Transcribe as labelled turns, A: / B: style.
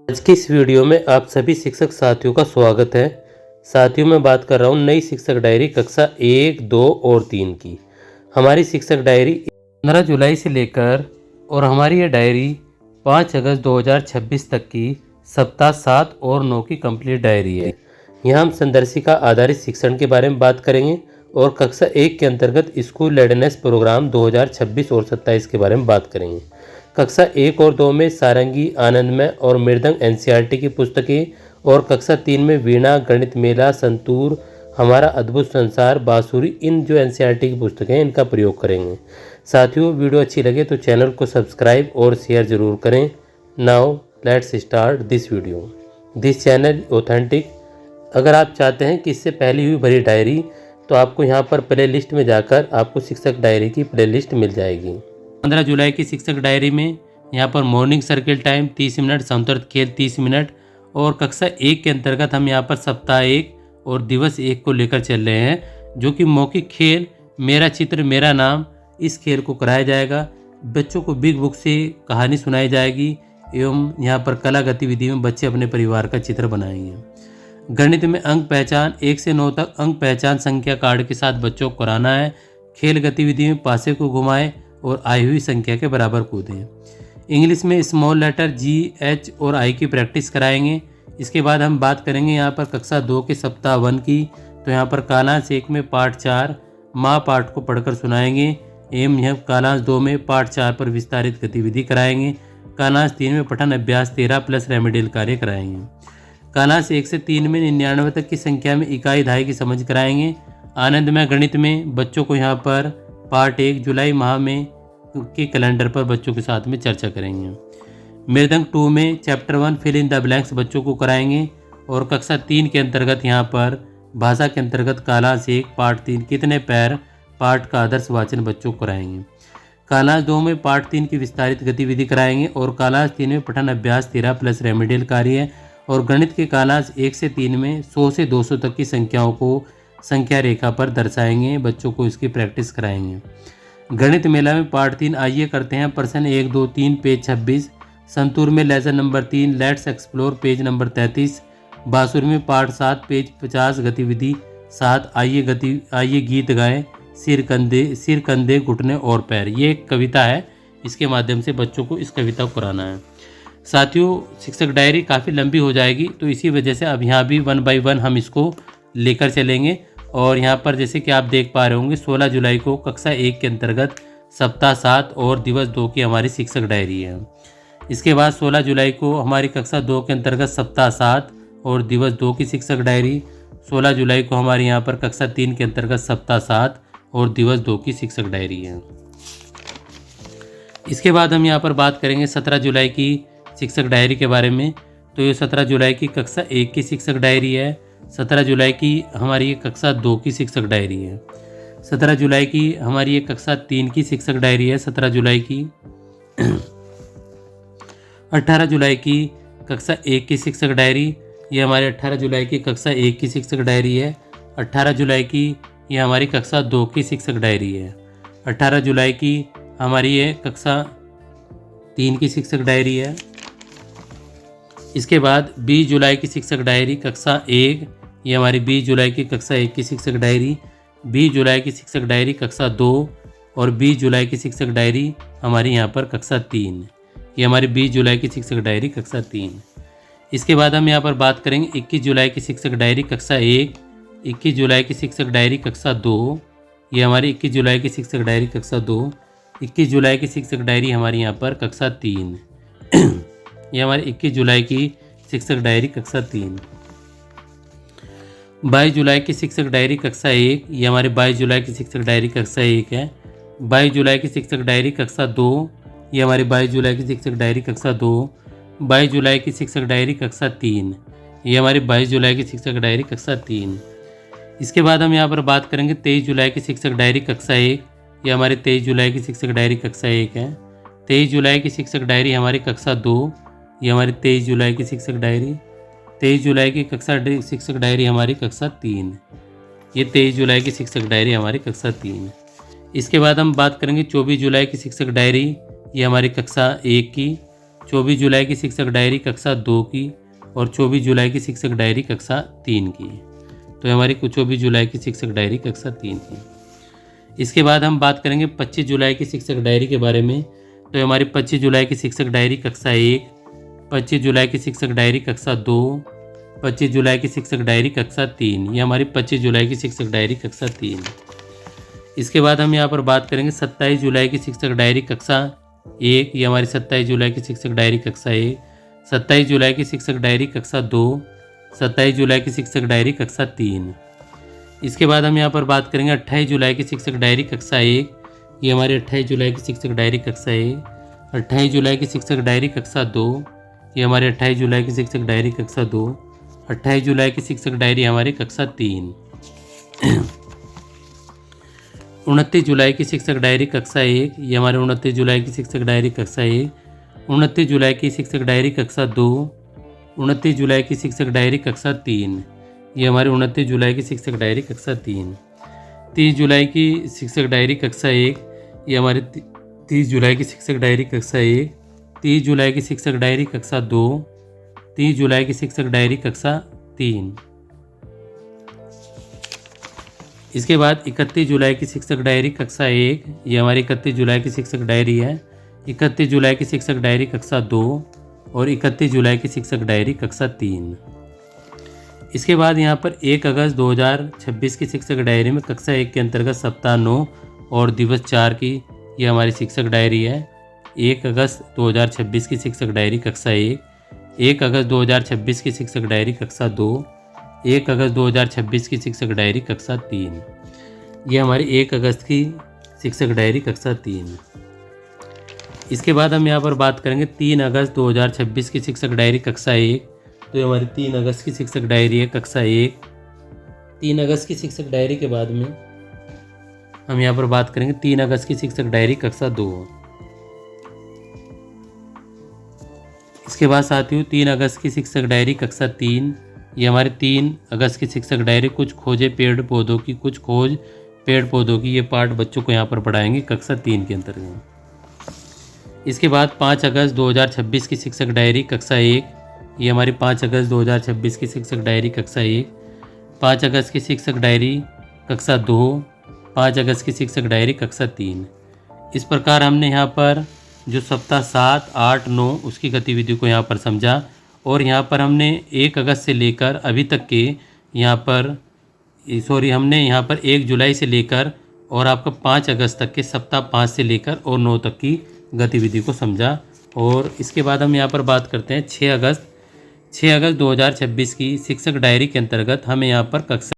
A: आज की इस वीडियो में आप सभी शिक्षक साथियों का स्वागत है। साथियों, मैं बात कर रहा हूँ नई शिक्षक डायरी कक्षा 1, 2 और 3 की। हमारी शिक्षक डायरी 15 जुलाई से लेकर और हमारी ये डायरी 5 अगस्त 2026 तक की सप्ताह 7 और 9 की कंप्लीट डायरी है। यहाँ हम संदर्शिका आधारित शिक्षण के बारे में बात करेंगे और कक्षा 1 के अंतर्गत स्कूल रेडीनेस प्रोग्राम 2026 और 27 के बारे में बात करेंगे। कक्षा 1 और 2 में सारंगी, आनंदमय और मृदंग एनसीईआरटी की पुस्तकें और कक्षा 3 में वीणा, गणित मेला, संतूर, हमारा अद्भुत संसार, बांसुरी, इन जो एनसीईआरटी की पुस्तकें हैं इनका प्रयोग करेंगे। साथियों, वीडियो अच्छी लगे तो चैनल को सब्सक्राइब और शेयर ज़रूर करें। Now let's start this video. This channel authentic. अगर आप चाहते हैं कि इससे पहली हुई भरी डायरी तो आपको यहाँ पर प्ले लिस्ट में जाकर आपको शिक्षक डायरी की प्ले लिस्ट मिल जाएगी। 15 जुलाई की शिक्षक डायरी में यहाँ पर मॉर्निंग सर्किल टाइम 30 मिनट, समतुल्य खेल 30 मिनट और कक्षा 1 के अंतर्गत हम यहाँ पर सप्ताह 1 और दिवस 1 को लेकर चल रहे हैं, जो कि मौखिक खेल मेरा चित्र मेरा नाम, इस खेल को कराया जाएगा। बच्चों को बिग बुक से कहानी सुनाई जाएगी एवं यहाँ पर कला गतिविधि में बच्चे अपने परिवार का चित्र बनाएंगे। गणित में अंक पहचान 1 से 9 तक अंक पहचान संख्या कार्ड के साथ बच्चों को कराना है। खेल गतिविधि में पासे को घुमाएं और आई हुई संख्या के बराबर कूदें। इंग्लिश में स्मॉल लेटर जी, एच और आई की प्रैक्टिस कराएंगे। इसके बाद हम बात करेंगे यहाँ पर कक्षा 2 के सप्ताह 1 की। तो यहाँ पर कालांश 1 में पाठ 4 माँ पाठ को पढ़कर सुनाएंगे एवं यह कालांश 2 में पाठ 4 पर विस्तारित गतिविधि कराएंगे। कालांश 3 में पठन अभ्यास 13 प्लस रेमेडियल कार्य कराएंगे। कालांश 1 से 3 में 99 तक की संख्या में इकाई दहाई की समझ कराएंगे। आनंदमय गणित में बच्चों को यहाँ पर पार्ट 1 जुलाई माह में के कैलेंडर पर बच्चों के साथ में चर्चा करेंगे। मृदंग 2 में chapter 1 fill in the blanks बच्चों को कराएंगे और कक्षा 3 के अंतर्गत यहाँ पर भाषा के अंतर्गत कालांश 1 पार्ट 3 कितने पैर पाठ का आदर्श वाचन बच्चों को कराएंगे। कालांश 2 में पार्ट 3 की विस्तारित गतिविधि कराएंगे और कालांश 3 में पठन अभ्यास 13 प्लस रेमेडियल कार्य और गणित के कालांश 1 से 3 में 100 से 200 तक की संख्याओं को संख्या रेखा पर दर्शाएंगे। बच्चों को इसकी प्रैक्टिस कराएंगे। गणित मेला में पार्ट 3 आइए करते हैं प्रश्न 1, 2, 3 पेज 26। संतूर में lesson number 3 let's explore page number 33। बांसुरी में पार्ट 7 पेज 50 गतिविधि 7 आइए गीत गाएं सिर कंधे घुटने और पैर। ये एक कविता है, इसके माध्यम से बच्चों को इस कविता को कराना है। साथियों, शिक्षक डायरी काफ़ी लंबी हो जाएगी तो इसी वजह से अब यहाँ भी 1 बाय 1 हम इसको लेकर चलेंगे। और यहाँ पर जैसे कि आप देख पा रहे होंगे 16 जुलाई को कक्षा 1 के अंतर्गत सप्ताह 7 और दिवस 2 की हमारी शिक्षक डायरी है। इसके बाद 16 जुलाई को हमारी कक्षा 2 के अंतर्गत सप्ताह 7 और दिवस 2 की शिक्षक डायरी। 16 जुलाई को हमारे यहाँ पर कक्षा 3 के अंतर्गत सप्ताह 7 और दिवस 2 की शिक्षक डायरी है। इसके बाद हम यहाँ पर बात करेंगे 17 जुलाई की शिक्षक डायरी के बारे में। तो ये 17 जुलाई की कक्षा 1 की शिक्षक डायरी है। 17 जुलाई की हमारी ये कक्षा 2 की शिक्षक डायरी है। 17 जुलाई की हमारी ये कक्षा 3 की शिक्षक डायरी है। 17 जुलाई की 18 जुलाई की कक्षा 1 की शिक्षक डायरी, ये हमारी 18 जुलाई की कक्षा 1 की शिक्षक डायरी है। 18 जुलाई की ये हमारी कक्षा 2 की शिक्षक डायरी है। 18 जुलाई की हमारी ये कक्षा 3 की शिक्षक डायरी है। इसके बाद 20 जुलाई की शिक्षक डायरी कक्षा 1, ये हमारी 20 जुलाई की कक्षा 1 की शिक्षक डायरी। 20 जुलाई की शिक्षक डायरी कक्षा 2 और 20 जुलाई की शिक्षक डायरी हमारी यहाँ पर कक्षा 3, ये हमारी 20 जुलाई की शिक्षक डायरी कक्षा 3। इसके बाद हम यहाँ पर बात करेंगे 21 जुलाई की शिक्षक डायरी कक्षा 1, 21 जुलाई की शिक्षक डायरी कक्षा 2, ये हमारी 21 जुलाई की शिक्षक डायरी कक्षा 2। 21 जुलाई की शिक्षक डायरी हमारी यहाँ पर कक्षा 3 ये हमारी 21 जुलाई की शिक्षक डायरी कक्षा 3। 22 जुलाई की शिक्षक डायरी कक्षा 1, ये हमारी 22 जुलाई की शिक्षक डायरी कक्षा 1 है। 22 जुलाई की शिक्षक डायरी कक्षा 2, ये हमारी 22 जुलाई की शिक्षक डायरी कक्षा 2। 22 जुलाई की शिक्षक डायरी कक्षा 3, ये हमारी 22 जुलाई की शिक्षक डायरी कक्षा 3। इसके बाद हम यहाँ पर बात करेंगे 23 जुलाई की शिक्षक डायरी कक्षा 1, ये हमारी 23 जुलाई की शिक्षक डायरी कक्षा 1 है। 23 जुलाई की शिक्षक डायरी हमारी कक्षा 2, ये हमारी 23 जुलाई की शिक्षक डायरी। 23 जुलाई की शिक्षक डायरी हमारी कक्षा 3, ये 23 जुलाई की शिक्षक डायरी हमारी कक्षा 3। इसके बाद हम बात करेंगे 24 जुलाई की शिक्षक डायरी, ये हमारी कक्षा 1 की। 24 जुलाई की शिक्षक डायरी कक्षा 2 की और 24 जुलाई की शिक्षक डायरी कक्षा 3 की। तो हमारी 24 जुलाई की शिक्षक डायरी कक्षा 3 की। इसके बाद हम बात करेंगे 25 जुलाई की शिक्षक डायरी के बारे में। तो हमारी 25 जुलाई की शिक्षक डायरी कक्षा 1, 25 जुलाई की शिक्षक डायरी कक्षा 2, 25 जुलाई की शिक्षक डायरी कक्षा 3। ये हमारी 25 जुलाई की शिक्षक डायरी कक्षा 3। इसके बाद हम यहाँ पर बात करेंगे 27 जुलाई की शिक्षक डायरी कक्षा 1। ये हमारी 27 जुलाई की शिक्षक डायरी कक्षा 1, 27 जुलाई की शिक्षक डायरी कक्षा 2, 27 जुलाई की शिक्षक डायरी कक्षा 3। इसके बाद हम यहाँ पर बात करेंगे 28 जुलाई की शिक्षक डायरी कक्षा 1। ये हमारी 28 जुलाई की शिक्षक डायरी कक्षा 1, 28 जुलाई की शिक्षक डायरी कक्षा 2। ये हमारी 28 जुलाई की शिक्षक डायरी कक्षा 2, 28 जुलाई की शिक्षक डायरी हमारी कक्षा 3। 29 जुलाई की शिक्षक डायरी कक्षा 1। ये हमारे 29 जुलाई की शिक्षक डायरी कक्षा 1, 29 जुलाई की शिक्षक डायरी कक्षा 2, 29 जुलाई की शिक्षक डायरी कक्षा 3। ये हमारी 29 जुलाई की शिक्षक डायरी कक्षा 3। 30 जुलाई की शिक्षक डायरी कक्षा 1। ये हमारी 30 जुलाई की शिक्षक डायरी कक्षा 1, 30 जुलाई की शिक्षक डायरी कक्षा 2, 30 जुलाई की शिक्षक डायरी कक्षा 3। इसके बाद 31 जुलाई की शिक्षक डायरी कक्षा 1। ये हमारी 31 जुलाई की शिक्षक डायरी है। 31 जुलाई की शिक्षक डायरी कक्षा 2 और 31 जुलाई की शिक्षक डायरी कक्षा 3। इसके बाद यहाँ पर 1 अगस्त 2026 की शिक्षक डायरी में कक्षा 1 के अंतर्गत सप्ताह 9 और दिवस 4 की ये हमारी शिक्षक डायरी है। 1 अगस्त 2026 की शिक्षक डायरी कक्षा 1, 1 अगस्त 2026 की शिक्षक डायरी कक्षा 2, 1 अगस्त 2026 की शिक्षक डायरी कक्षा 3। ये हमारी 1 अगस्त की शिक्षक डायरी कक्षा 3। इसके बाद हम यहाँ पर बात करेंगे 3 अगस्त 2026 की शिक्षक डायरी कक्षा 1। तो ये हमारी 3 अगस्त की शिक्षक डायरी है कक्षा 1। 3 अगस्त की शिक्षक डायरी के बाद में हम यहाँ पर बात करेंगे 3 अगस्त की शिक्षक डायरी कक्षा 2। इसके बाद साथियों 3 अगस्त की शिक्षक डायरी कक्षा 3। ये हमारे 3 अगस्त की शिक्षक डायरी कुछ खोजे पेड़ पौधों की, कुछ खोज पेड़ पौधों की, ये पार्ट बच्चों को यहाँ पर पढ़ाएंगे कक्षा 3 के अंतर्गत। इसके बाद 5 अगस्त 2026 की शिक्षक डायरी कक्षा 1। ये हमारी 5 अगस्त 2026 की शिक्षक डायरी कक्षा 1, 5 अगस्त की शिक्षक डायरी कक्षा 2, 5 अगस्त की शिक्षक डायरी कक्षा 3। इस प्रकार हमने यहाँ पर जो सप्ताह 7, 8, 9 उसकी गतिविधि को यहाँ पर समझा और यहाँ पर हमने 1 अगस्त से लेकर अभी तक के यहाँ पर हमने यहाँ पर 1 जुलाई से लेकर और आपका 5 अगस्त तक के सप्ताह 5 से लेकर और 9 तक की गतिविधि को समझा। और इसके बाद हम यहाँ पर बात करते हैं 6 अगस्त 2026 की शिक्षक डायरी के अंतर्गत हमें यहाँ पर कक्षा